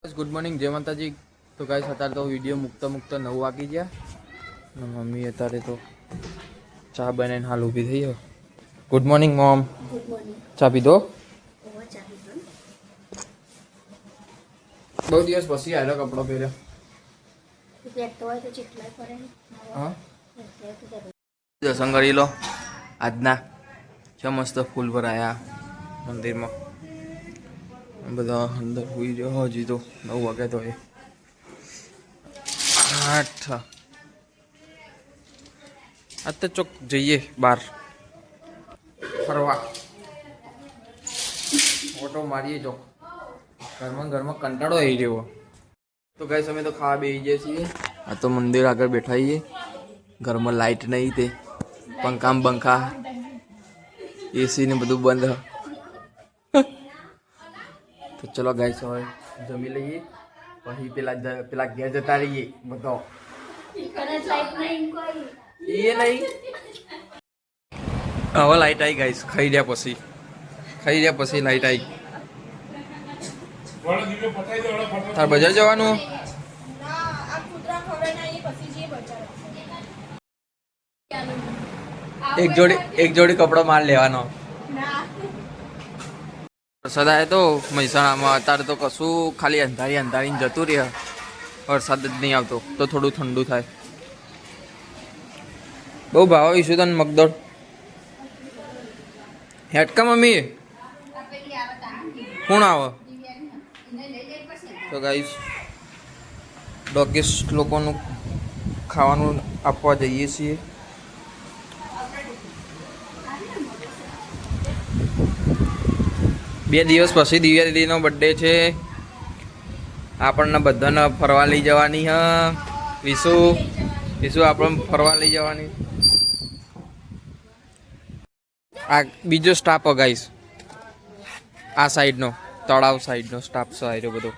Good morning जय माता जी। तो गाइस अतारे तो विडियो मुकता 9 वागी गया। मम्मी अतारे तो चा बनाने हाल ऊभी थी। Good morning mom. Good morning. चा पीधो? ओवर चा पीधो। बहुत दिवस पछी आलो कपड़ो पहर्यो। तो પહેરતો હોય તો ચેટલાય પડે ને. हाँ પહેરતો હોય તો दर्शन करी लो आजना क्या मस्त फूल पर आया मंदिर में बधा अंदर हुई जो हजी तो 9 वागे तो है 8 आज तो चौक जाइए बार फरवा ऑटो मारिए चौक घर में कंटाड़ो आई गयो। तो गए समय तो खा बेही जाए छे। आ तो मंदिर आगे बैठा ही घर में लाइट नहीं थे पंखा बंखा एसी ने बधु बंद। तो चलो गाइस હવે જમી લઈએ પછી પેલા ઘેર જતા રહીએ બધો એ નહીં હવે લાઈટ આવી ગાઈસ ખાઈ રહ્યા પછી લાઈટ આવી તાર બજાર જવાનું એક જોડી કપડો માર લેવાનો वरसाद आए तो महसाणा में अतारे तो कशु खाली अंधारी जतु रहे वरसाद ज नहीं आवतो तो थोड़ू ठंडू थाय। बहु भाव इशू तन मगदड़ हेटका मम्मी कौन आव तो गाइस डॉगीस लोकोनु खावानु आपवा जईए छीए। બે દિવસ પછી દિવ્યા દીદીનો બર્થડે છે આપણને બધાને ફરવા લઈ જવાની હ વિશુ આપણને ફરવા લઈ જવાની। આ બીજો સ્ટાફ હ ગાઈસ આ સાઈડનો તળાવ સાઈડનો સ્ટાફ છે આર્યો બધો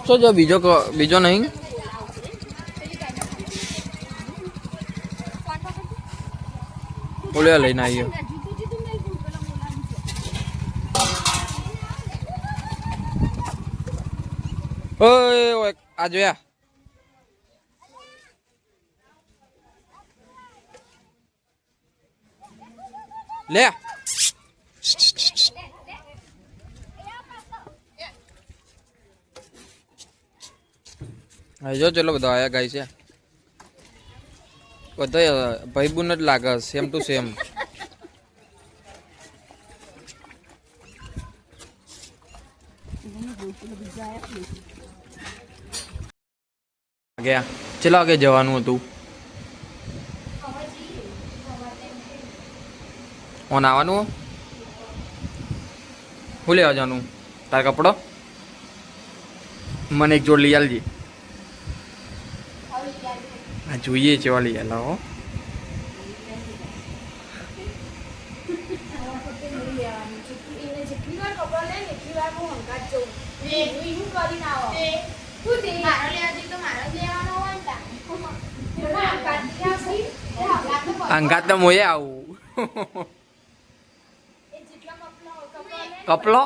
તો જો બીજો નહીં बोले लेना आइए ओए आ जोया ले जो चलो बता आया गाइस है બધા ભાઈબુન જ લાગે સેમ ટુ સેમ। ગયા ચલો આગે જવાનું હતું ઓન આવવાનું હું લેવા જવાનું તાર કપડો મને એક જોડ લઈ આલજે જોઈએ ચેવા લઈ આલા હો અંગાત તો મોયે આવું કપલો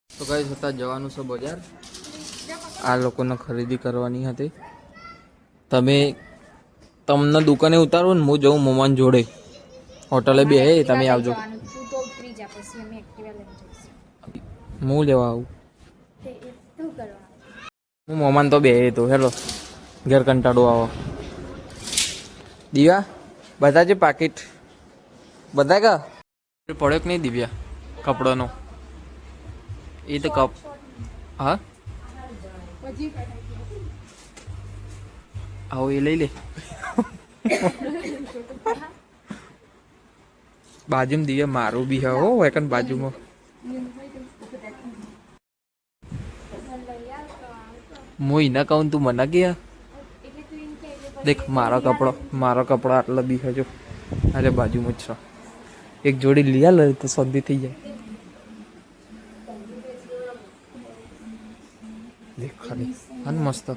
તો કઈ છતાં જવાનું છે બજાર આ લોકોને ખરીદી કરવાની હતી તમને દુકાને ઉતારો ને હું જઉં મમ્માને જોડે હોટલે બે હે તમે આવજો હું લેવા આવું હું મમ્માને તો બે તો હેલો ઘેર કંટાળો આવો દિવ્યા બતાજે પાકીટ બતાય કા પડ્યો કે નહીં દિવ્યા કપડોનો એ તો કપ હા આવો એ લઈ લે બાજુમાં દિવ્યા મારું બી હો એકન બાજુમાં હું એને કહું તું મને કે દેખ મારો કપડો આટલો બી હજો અરે બાજુમાં જ છે એક જોડી લીયા લે તો શોધી થઈ જાય દેખ ખાલી અને મસ્ત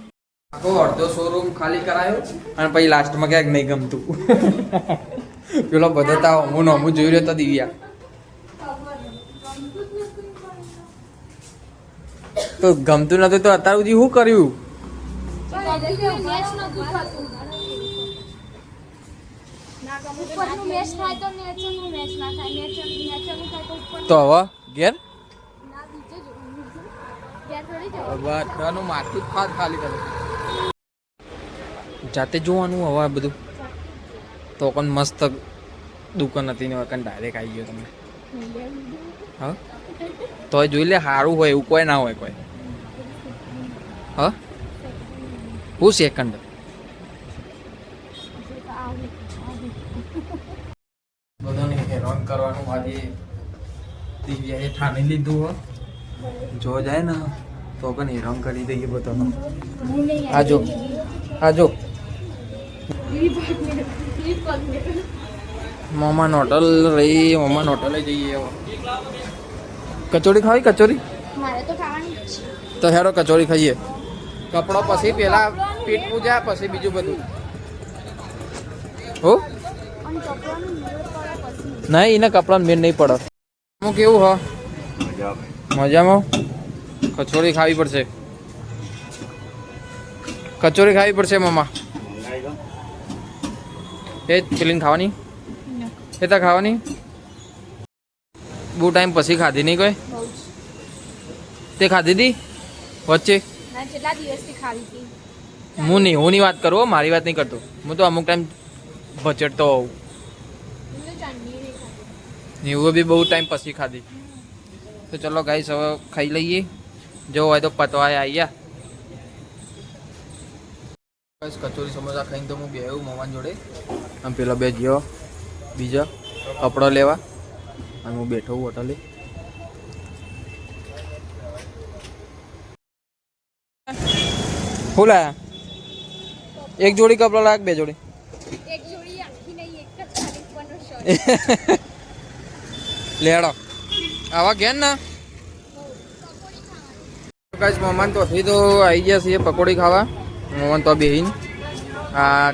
આખો અડધો શોરૂમ ખાલી કરાયો અને પછી લાસ્ટમાં ક્યાંક નહીં ગમતું પેલો બધાતા હું નમું જોઈ રહ્યો તો દિવ્યા તો ગમતું નતું તો અત્યાર સુધી શું કર્યું તો હવે ઘેર બધાનું માથું જ ખાલી કરે જાતે જોવાનું હવે આ બધું તો પણ મસ્ત દુકાન હતી ને વખત ડાયરેક્ટ આવી ગયો તમે હા તો જોઈ લે સારું હોય એવું કોઈ ના હોય કોઈ હા હું સેકન્ડ બધાને હેરાન કરવાનું આજે દિવ્યાએ ઠાણી લીધું હો જો જાય ને તો પણ હેરાન કરી દઈએ બધાનો આજો આજો મામા હોટલ રહી મામા હોટલે જઈએ કચોરી ખાવી કચોરી તો હેરો કચોરી ખાઈએ કપડો પછી પેલા પીઠ પૂજા પછી બીજું બધું હો નહીં એને કપડાં મેળ નહીં પડે હું કેવું હ મજામાં કચોરી ખાવી પડશે કચોરી ખાવી પડશે મામા એ પેલીને ખાવાની એ તો ખાવાની બહુ ટાઈમ પછી ખાધી નહીં કોઈ તે ખાધી હતી વચ્ચે હું નહીં વાત કરું મારી વાત નહીં કરતો હું તો અમુક ટાઈમ બચડતો હોઉં એવું બી બહુ ટાઈમ પછી ખાધી તો ચલો ગાઈસ હવે ખાઈ લઈએ જો હોય તો પતવાય આવ્યા બસ કચોરી સમોસા ખાઈને તો હું બેહું મમ્મા જોડે આમ પેલા બે ગયો બીજા કપડો લેવા અને હું બેઠો હું હોટલે શું લાયા એક જોડી કપડો લાગ બે જોડી લેડો આવા ઘેર ને ગાઈસ મમ્મા તો હજી તો આવી ગયા છીએ પકોડી ખાવા મમ્મા તો બેહીન આ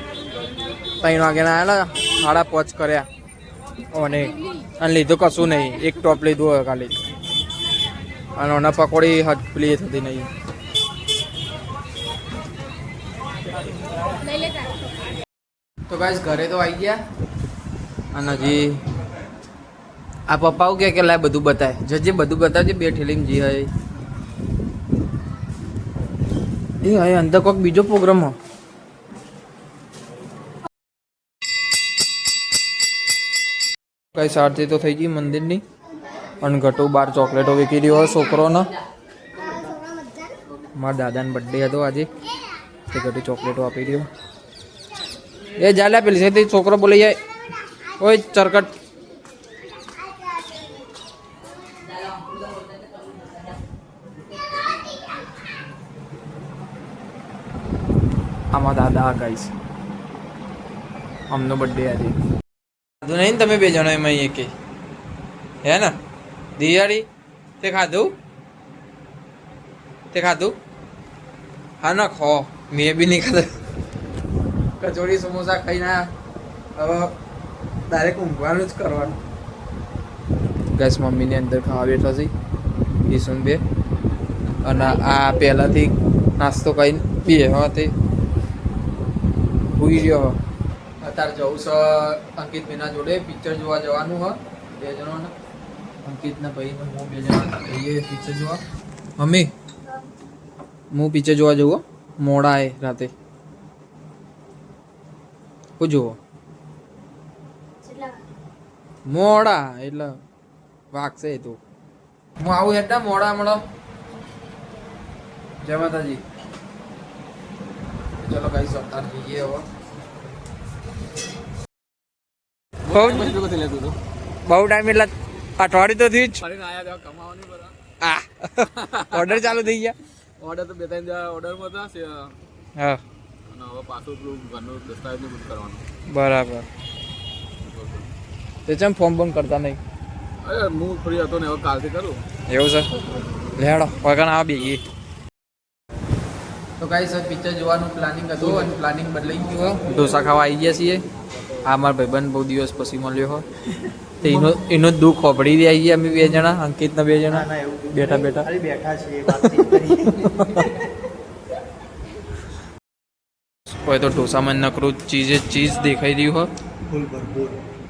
3 વાગ્યાના આવેલા 5:30 કર્યા અને લીધું કશું નહીં એક ટોપ લીધું હોય ખાલી અને ઓના પકોડી પેલી થતી નહીં તો ગાઈસ ઘરે તો આવી ગયા અને હજી આ પપ્પાઓ કે લાય બધું બતાય જે બધું બતાવજે બે ઠેલીમાં જી હોય એ હવે અંદર કોઈક બીજો પ્રોગ્રામ હો કઈ સારથી તો થઈ ગઈ મંદિરની અને ઘટો બાર ચોકલેટો વેચી રહ્યો છોકરોને મારા દાદાનો બર્થડે હતો આજે તે ઘટો ચોકલેટો આપી રહ્યો એ જાલ્યા પેલી છે છોકરો બોલી જાય ઓય ચરકટ આમાં દાદા ગાઈસ અમનો બર્થડે આજે ખાધું નહીં તમે બે જણા એમાં એક હે ને દિવાળી તે ખાધું હા ના ખો મેં બી નહીં ખાધું કચોરી સમોસા ખાઈને હવે ડાયરેક્ટ ઊંઘવાનું જ કરવાનું ગેસ મમ્મીની અંદર ખાવા બેઠો છે ઈસુન બે અને આ પહેલાંથી નાસ્તો કરીને બે હા તે ભૂઈ રહ્યો અત્યારે જવું છે અંકિત ભાઈના જોડે પિક્ચર જોવા જવાનું હ બે જણોને અંકિતના ભાઈને હું બે જણા જઈએ પિક્ચર જોવા મમ્મી હું પિક્ચર જોવા જવું મોડા એ રાતે હું જુઓ મોડા એટલે વાગશે તું હું આવું હેઠા મોડા મળો જય માતાજી ચલો ગાઈસ અત્યારે જઈએ હવે બહુ ટાઈમ એટલે અઠવાડિયું તો થયું જ ઓર્ડર ચાલુ થઈ ગયા ઓર્ડર તો 2-3 ઓર્ડરમાં હતા હા અને હવે પાછું પેલું ઘરનું દસ્તાવેજ બધું કરવાનું બરાબર તે ચમ ફોર્મ બંધ કરતા નહીં અરે હું ફ્રી હતો ને હવે કાલથી કરું. એવું છે લેડો વગર આ બેગી તો ગાઈસ હવે પિક્ચર જોવાનું પ્લાનિંગ હતું અને પ્લાનિંગ બદલાઈ ગયું હોય ઢોસા ખાવા આવી ગયા છીએ આ મારા ભાઈબંધ બહુ દિવસ પછી મળ્યો હોય તો એનો દુઃખ હોભળી દે આવી ગયા અમે 2 જણા અંકિતના 2 જણા બેઠા બેઠા કોઈ તો ઢોસામાં નકરું ચીઝ દેખાઈ રહ્યું હોય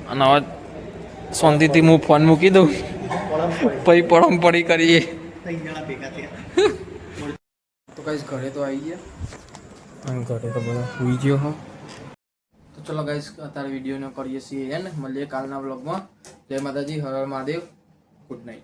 અને હવે શાંતિથી હું ફોન મૂકી દઉં પછી પડમ પડી કરીએ તો ગાઈસ ઘરે તો આવી ગયા અને ઘરે તો બધા સુઈ ગયો હો તો ચલો ગાઈસ અત્યારે વિડીયોનો કરીએ છીએ હે ને મળીએ કાલના વ્લોગમાં જય માતાજી હર હર મહાદેવ ગુડ નાઇટ